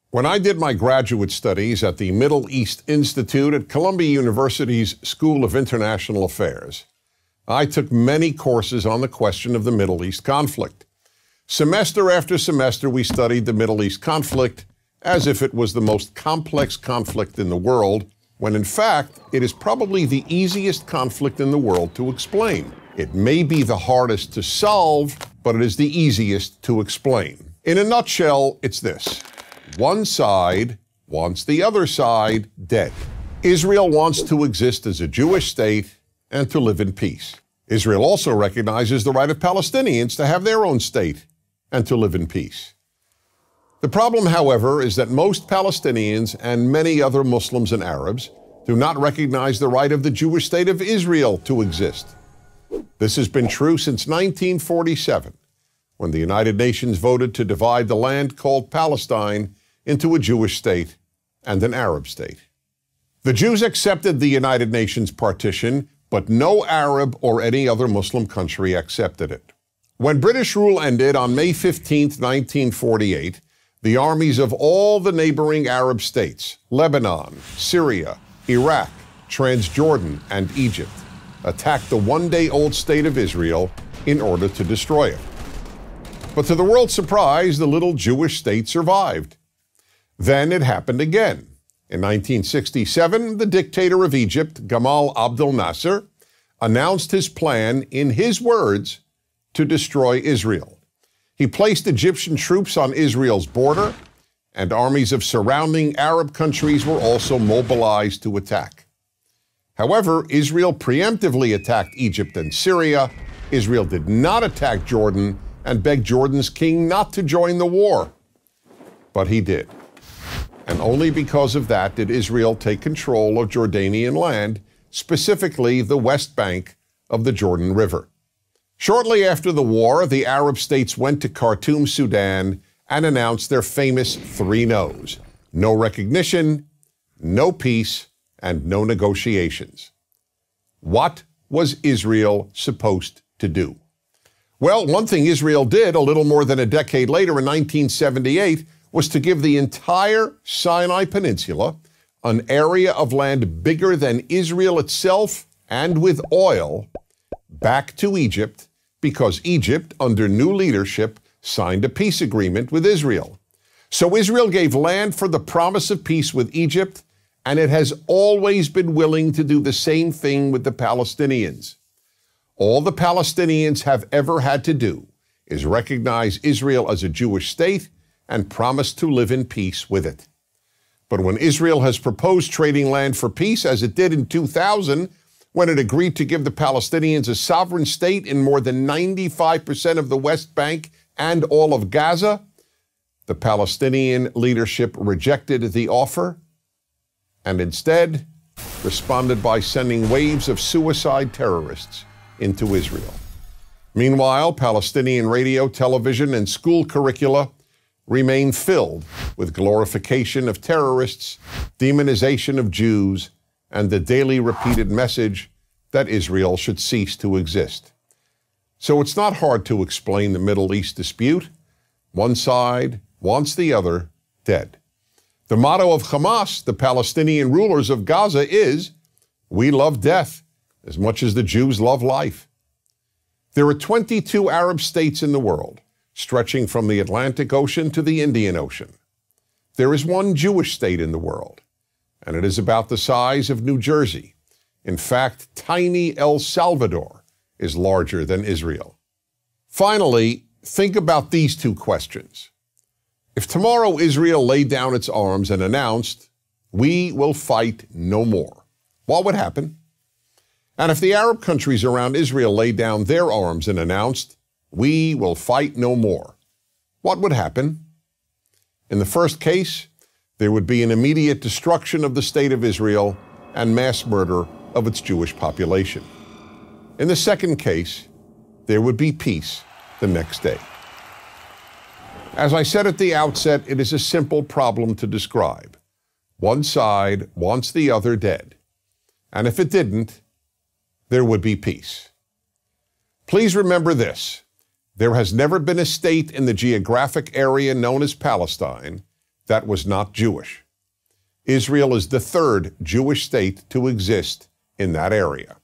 When I did my graduate studies at the Middle East Institute at Columbia University's School of International Affairs, I took many courses on the question of the Middle East conflict. Semester after semester, we studied the Middle East conflict as if it was the most complex conflict in the world, when in fact, it is probably the easiest conflict in the world to explain. It may be the hardest to solve, but it is the easiest to explain. In a nutshell, it's this. One side wants the other side dead. Israel wants to exist as a Jewish state and to live in peace. Israel also recognizes the right of Palestinians to have their own state and to live in peace. The problem, however, is that most Palestinians and many other Muslims and Arabs do not recognize the right of the Jewish state of Israel to exist. This has been true since 1947, when the United Nations voted to divide the land called Palestine into a Jewish state and an Arab state. The Jews accepted the United Nations partition, but no Arab or any other Muslim country accepted it. When British rule ended on May 15, 1948, the armies of all the neighboring Arab states, Lebanon, Syria, Iraq, Transjordan, and Egypt, attacked the one-day-old state of Israel in order to destroy it. But to the world's surprise, the little Jewish state survived. Then it happened again. In 1967, the dictator of Egypt, Gamal Abdel Nasser, announced his plan, in his words, to destroy Israel. He placed Egyptian troops on Israel's border, and armies of surrounding Arab countries were also mobilized to attack. However, Israel preemptively attacked Egypt and Syria. Israel did not attack Jordan and begged Jordan's king not to join the war. But he did. And only because of that did Israel take control of Jordanian land, specifically the West Bank of the Jordan River. Shortly after the war, the Arab states went to Khartoum, Sudan, and announced their famous three no's: no recognition, no peace, and no negotiations. What was Israel supposed to do? Well, one thing Israel did a little more than a decade later in 1978 was to give the entire Sinai Peninsula, an area of land bigger than Israel itself and with oil, back to Egypt, because Egypt, under new leadership, signed a peace agreement with Israel. So Israel gave land for the promise of peace with Egypt, and it has always been willing to do the same thing with the Palestinians. All the Palestinians have ever had to do is recognize Israel as a Jewish state and promise to live in peace with it. But when Israel has proposed trading land for peace, as it did in 2000, when it agreed to give the Palestinians a sovereign state in more than 95% of the West Bank and all of Gaza, the Palestinian leadership rejected the offer and instead responded by sending waves of suicide terrorists into Israel. Meanwhile, Palestinian radio, television, and school curricula remain filled with glorification of terrorists, demonization of Jews, and the daily repeated message that Israel should cease to exist. So it's not hard to explain the Middle East dispute. One side wants the other dead. The motto of Hamas, the Palestinian rulers of Gaza, is, "We love death as much as the Jews love life." There are 22 Arab states in the world, stretching from the Atlantic Ocean to the Indian Ocean. There is one Jewish state in the world, and it is about the size of New Jersey. In fact, tiny El Salvador is larger than Israel. Finally, think about these two questions. If tomorrow Israel laid down its arms and announced, "We will fight no more," what would happen? And if the Arab countries around Israel laid down their arms and announced, "We will fight no more," what would happen? In the first case, there would be an immediate destruction of the state of Israel and mass murder of its Jewish population. In the second case, there would be peace the next day. As I said at the outset, it is a simple problem to describe. One side wants the other dead, and if it didn't, there would be peace. Please remember this. There has never been a state in the geographic area known as Palestine that was not Jewish. Israel is the third Jewish state to exist in that area.